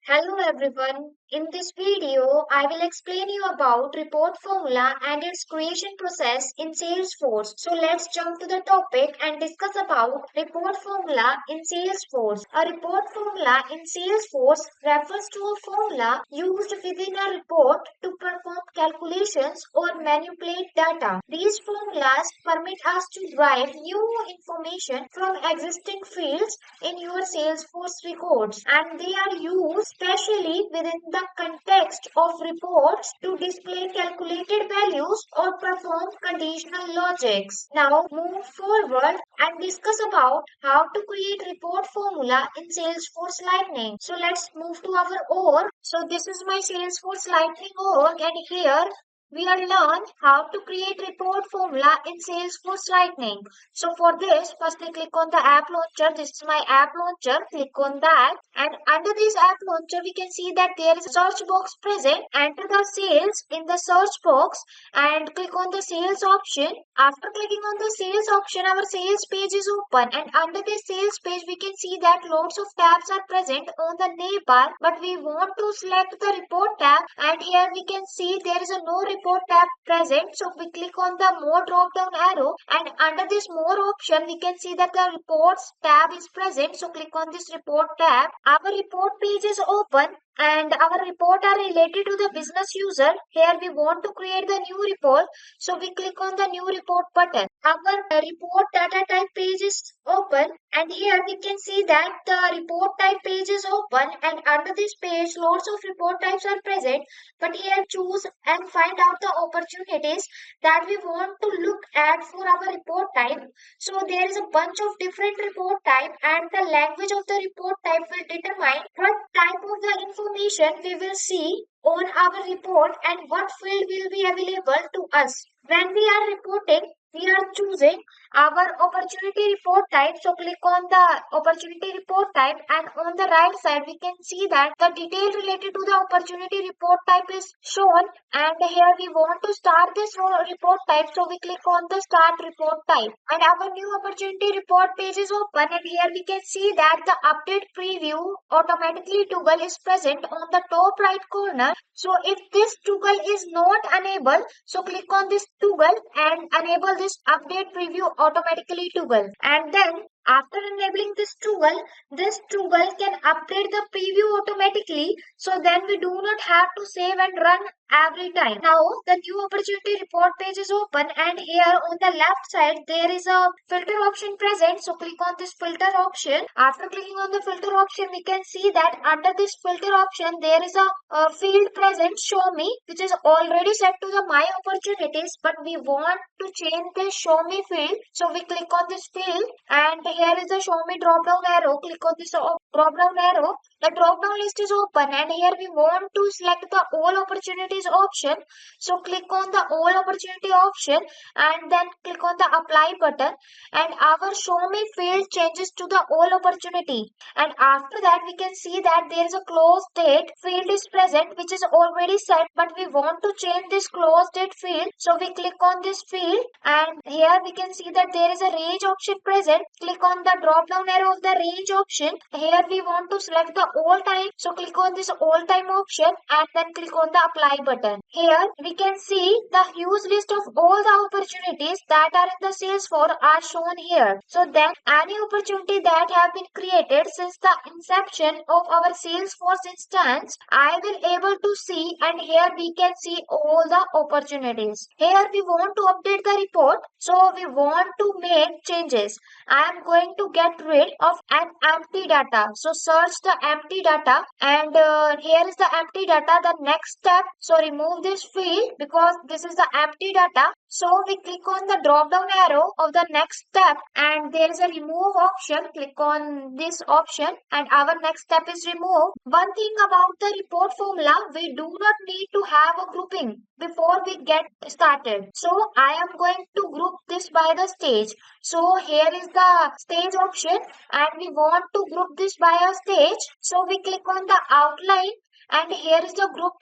Hello everyone. In this video, I will explain you about report formula and its creation process in Salesforce. So let's jump to the topic and discuss about report formula in Salesforce. A report formula in Salesforce refers to a formula used within a report to perform calculations or manipulate data. These formulas permit us to derive new information from existing fields in your Salesforce records, and they are used especially within the context of reports to display calculated values or perform conditional logics. Now move forward and discuss about how to create report formula in Salesforce Lightning. So let's move to our org. So this is my Salesforce Lightning org, and here we are learn how to create report formula in Salesforce Lightning. So for this, firstly click on the app launcher. This is my app launcher. Click on that, and under this app launcher, we can see that there is a search box present. Enter the sales in the search box and click on the sales option. After clicking on the sales option, our sales page is open, and under this sales page, we can see that lots of tabs are present on the navbar, but we want to select the report tab, and here we can see there is a no report tab present. So we click on the more drop down arrow, and under this more option, we can see that the reports tab is present. So click on this report tab. Our report page is open, and our report are related to the business user. Here we want to create the new report, so we click on the new report button. Our report data type page is open, and here we can see that the report type page is open, and under this page lots of report types are present, but here choose and find out the opportunities that we want to look at for our report type. So there is a bunch of different report type, and the language of the report type will determine what type of the information we will see on our report and what field will be available to us. When we are reporting, we are choosing our opportunity report type. So click on the opportunity report type, and on the right side we can see that the detail related to the opportunity report type is shown, and here we want to start this report type, so we click on the start report type, and our new opportunity report page is open, and here we can see that the update preview automatically toggle is present on the top right corner. So if this toggle is not enabled, so click on this toggle and enable this update preview automatically toggle, and then after enabling this toggle can update the preview automatically, so then we do not have to save and run every time. Now the new opportunity report page is open, and here on the left side there is a filter option present. So click on this filter option. After clicking on the filter option, we can see that under this filter option there is a field present, show me, which is already set to the my opportunities, but we want to change this show me field. So we click on this field, and here is the show me drop down arrow. Click on this drop down arrow. The drop down list is open, and here we want to select the all opportunities option. So click on the all opportunity option, and then click on the apply button, and our show me field changes to the all opportunity. And after that we can see that there is a close date field is present, which is already set, but we want to change this close date field. So we click on this field, and here we can see that there is a range option present. Click on the drop down arrow of the range option. Here we want to select the all time, so click on this all time option, and then click on the apply button. Here we can see the huge list of all the opportunities that are in the Salesforce are shown here. So then any opportunity that have been created since the inception of our Salesforce instance, I will able to see, and here we can see all the opportunities. Here we want to update the report, so we want to make changes. I am going to get rid of an empty data. So search the empty data, and here is the empty data. The next step, so remove this field because this is the empty data. So we click on the drop down arrow of the next step, and there is a remove option. Click on this option, and our next step is remove. One thing about the report formula, we do not need to have a grouping before we get started. So I am going to group this by the stage. So here is the stage option, and we want to group this by a stage. So we click on the outline, and here is the group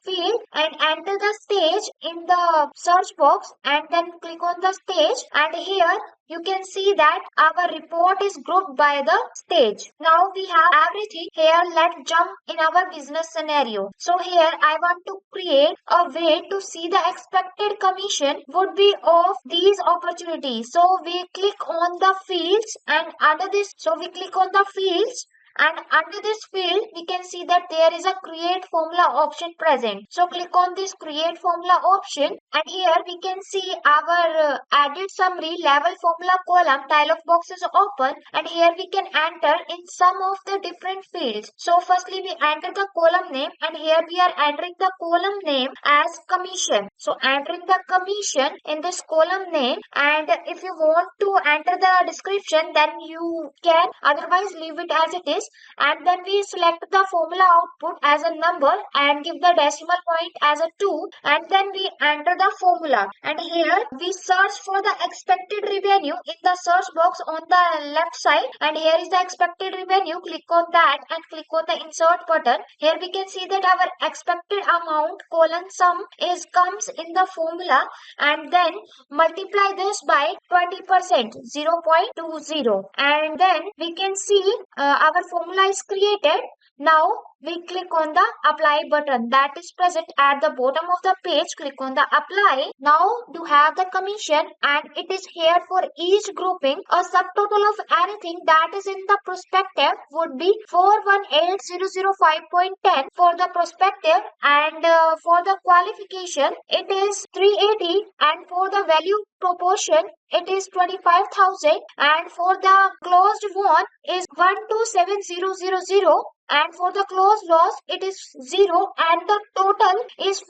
field, and enter the stage in the search box and then click on the stage, and here you can see that our report is grouped by the stage. Now we have everything here. Let's jump in our business scenario. So here I want to create a way to see the expected commission would be of these opportunities. So we click on the fields, and under this, so we click on the fields, and under this field we can see that there is a create formula option present. So click on this create formula option, and here we can see our added summary level formula column dialog box is open, and here we can enter in some of the different fields. So firstly we enter the column name, and here we are entering the column name as commission. So entering the commission in this column name, and if you want to enter the description then you can, otherwise leave it as it is. And then we select the formula output as a number and give the decimal point as a 2, and then we enter the formula, and here we search for the expected revenue in the search box on the left side, and here is the expected revenue. Click on that and click on the insert button. Here we can see that our expected amount colon sum is comes in the formula, and then multiply this by 20%, 0.20, and then we can see our formula is created. Now we click on the apply button that is present at the bottom of the page. Click on the apply. Now you have the commission, and it is here for each grouping. A subtotal of anything that is in the prospective would be 418005.10 for the prospective, and for the qualification it is 380, and for the value proportion it is 25,000, and for the closed one is 127000, and for the closed loss it is 0, and the total is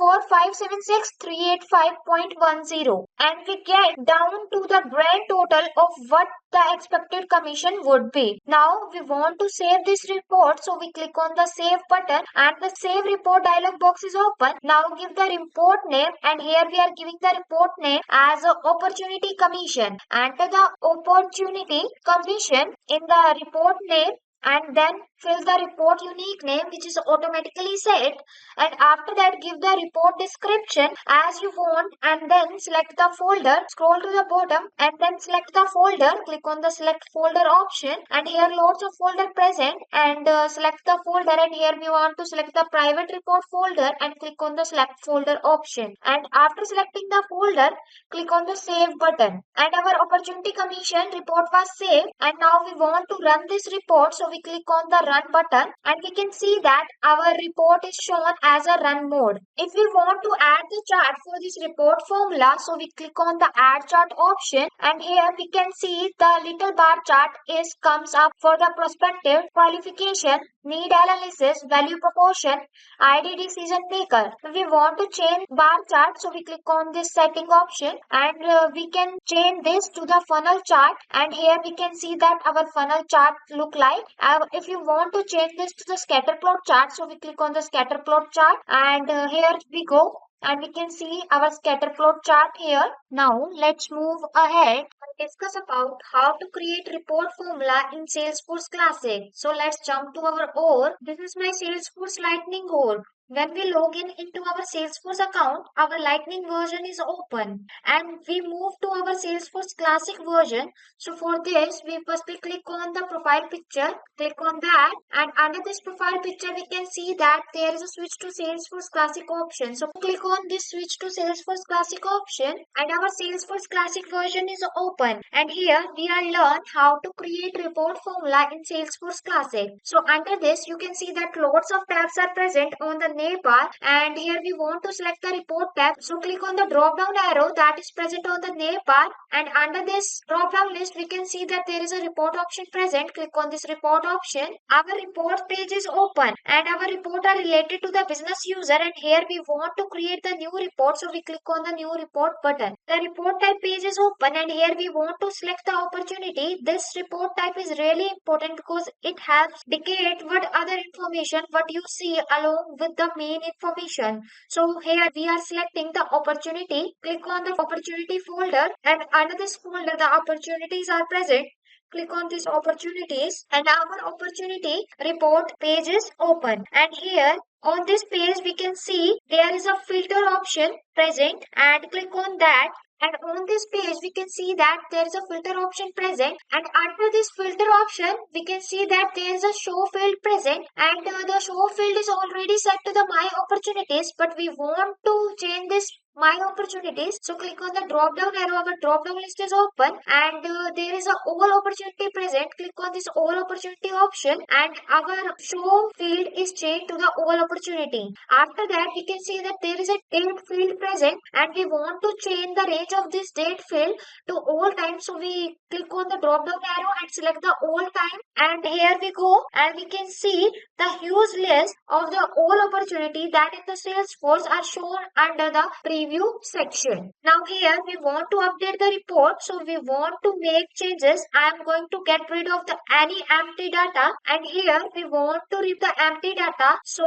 4,576,385.10, and we get down to the grand total of what the expected commission would be. Now we want to save this report, so we click on the save button, and the save report dialog box is open. Now give the report name, and here we are giving the report name as a opportunity commission. Enter the opportunity commission in the report name, and then fill the report unique name which is automatically set, and after that give the report description as you want, and then select the folder, scroll to the bottom and then select the folder. Click on the select folder option, and here lots of folder present, and select the folder, and here we want to select the private report folder and click on the select folder option, and after selecting the folder click on the save button, and our opportunity commission report was saved. And now we want to run this report, so we click on the run button, and we can see that our report is shown as a run mode. If we want to add the chart for this report formula, so we click on the add chart option, and here we can see the little bar chart is comes up for the prospective, qualification, need analysis, value proportion, ID decision maker. We want to change bar chart, so we click on this setting option, and we can change this to the funnel chart, and here we can see that our funnel chart look like. If you want to change this to the scatter plot chart, so we click on the scatter plot chart, and here we go, and we can see our scatter plot chart here. Now let's move ahead and discuss about how to create report formula in Salesforce Classic. So let's jump to our OR. This is my Salesforce Lightning OR. When we log in into our Salesforce account, our Lightning version is open, and we move to our Salesforce Classic version. So for this, we firstly click on the profile picture, click on that, and under this profile picture, we can see that there is a switch to Salesforce Classic option. So click on this switch to Salesforce Classic option, and our Salesforce Classic version is open. And here we are learn how to create report formula in Salesforce Classic. So under this, you can see that lots of tabs are present on the name bar, and here we want to select the report tab. So click on the drop down arrow that is present on the name bar, and under this drop down list we can see that there is a report option present. Click on this report option. Our report page is open, and our report are related to the business user, and here we want to create the new report, so we click on the new report button. The report type page is open, and here we want to select the opportunity. This report type is really important because it helps dictate what other information what you see along with the main information. So here we are selecting the opportunity. Click on the opportunity folder, and under this folder the opportunities are present. Click on these opportunities, and our opportunity report page is open, and here On this page, we can see there is a filter option present and click on that. And on this page, we can see that there is a filter option present. And under this filter option, we can see that there is a show field present. And the show field is already set to the my opportunities, but we want to change this my opportunities. So click on the drop down arrow. Our drop down list is open and there is a all opportunity present. Click on this all opportunity option and our show field is changed to the all opportunity. After that, we can see that there is a date field present and we want to change the range of this date field to all time. So we click on the drop down arrow and select the all time, and here we go, and we can see the huge list of the all opportunity that in the Salesforce are shown under the preview section. Now here we want to update the report, so we want to make changes. I am going to get rid of the any empty data, and here we want to remove the empty data, so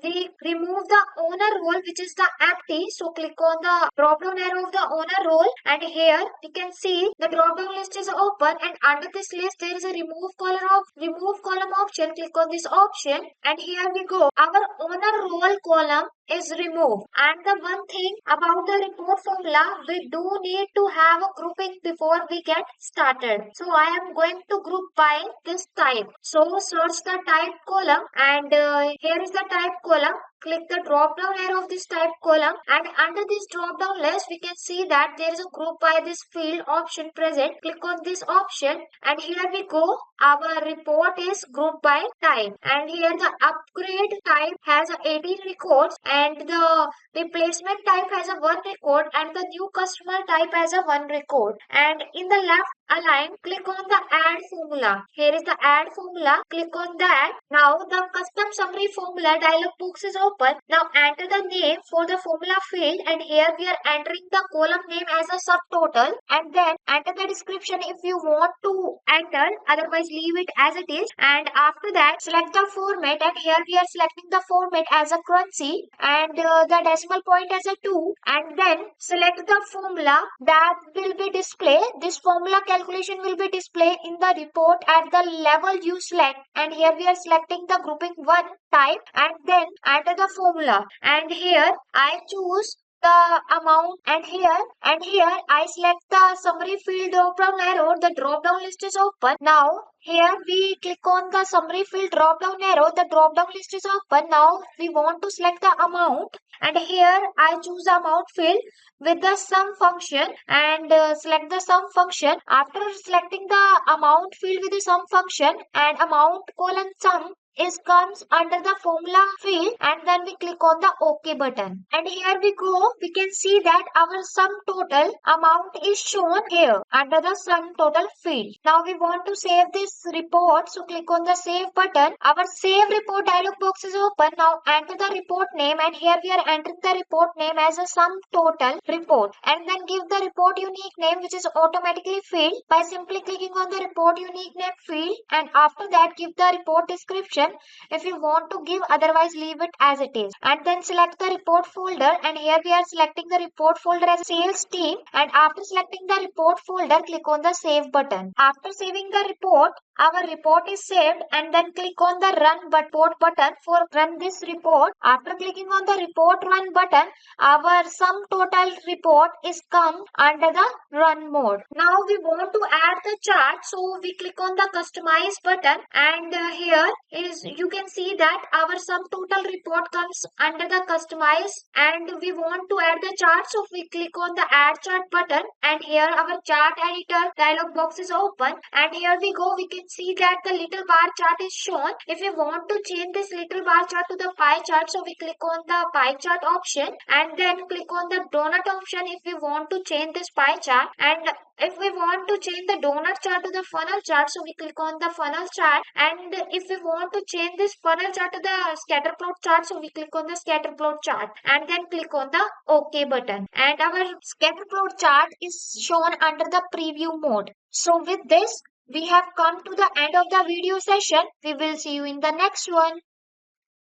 we remove the owner role which is the empty. So click on the drop down arrow of the owner role, and here we can see the drop down list is open, and under this list there is a remove column option. Click on this option, and here we go, our owner role column is removed. And the one thing about the report formula, we do need to have a grouping before we get started. So I am going to group by this type. So search the type column, and here is the type column. Click the drop down arrow of this type column, and under this drop down list we can see that there is a group by this field option present. Click on this option, and here we go, our report is grouped by type, and here the upgrade type has 18 records, and the replacement type has a 1 record, and the new customer type has a 1 record. And in the left align, click on the add formula. Here is the add formula. Click on that. Now the custom summary formula dialog box is open. Now enter the name for the formula field, and here we are entering the column name as a subtotal, and then enter the description if you want to enter, otherwise leave it as it is. And after that, select the format, and here we are selecting the format as a currency, and the decimal point as a 2, and then select the formula that will be displayed. This formula calculation will be displayed in the report at the level you select, and here we are selecting the grouping 1 type, and then enter the formula, and here I choose the amount, and here I select the summary field drop down arrow. The drop down list is open. Now here we click on the summary field drop down arrow. The drop down list is open. Now we want to select the amount, and here I choose the amount field with the sum function, and select the sum function. After selecting the amount field with the sum function, and amount colon sum is comes under the formula field, and then we click on the OK button, and here we go, we can see that our sum total amount is shown here under the sum total field. Now we want to save this report, so click on the save button. Our save report dialog box is open. Now enter the report name, and here we are entering the report name as a sum total report, and then give the report unique name which is automatically filled by simply clicking on the report unique name field, and after that give the report description if you want to give, otherwise leave it as it is, and then select the report folder, and here we are selecting the report folder as a sales team, and after selecting the report folder, click on the save button. After saving the report, our report is saved, and then click on the run report button for run this report. After clicking on the report run button, our sum total report is come under the run mode. Now we want to add the chart, so we click on the customize button, and here is you can see that our sum total report comes under the customize, and we want to add the chart, so we click on the add chart button, and here our chart editor dialog box is open, and here we go, we can see that the little bar chart is shown. If we want to change this little bar chart to the pie chart, so we click on the pie chart option, and then click on the donut option if we want to change this pie chart, and if we want to change the donut chart to the funnel chart, so we click on the funnel chart, and if we want to change this funnel chart to the scatter plot chart, so we click on the scatter plot chart, and then click on the OK button, and our scatter plot chart is shown under the preview mode. So with this, we have come to the end of the video session. We will see you in the next one.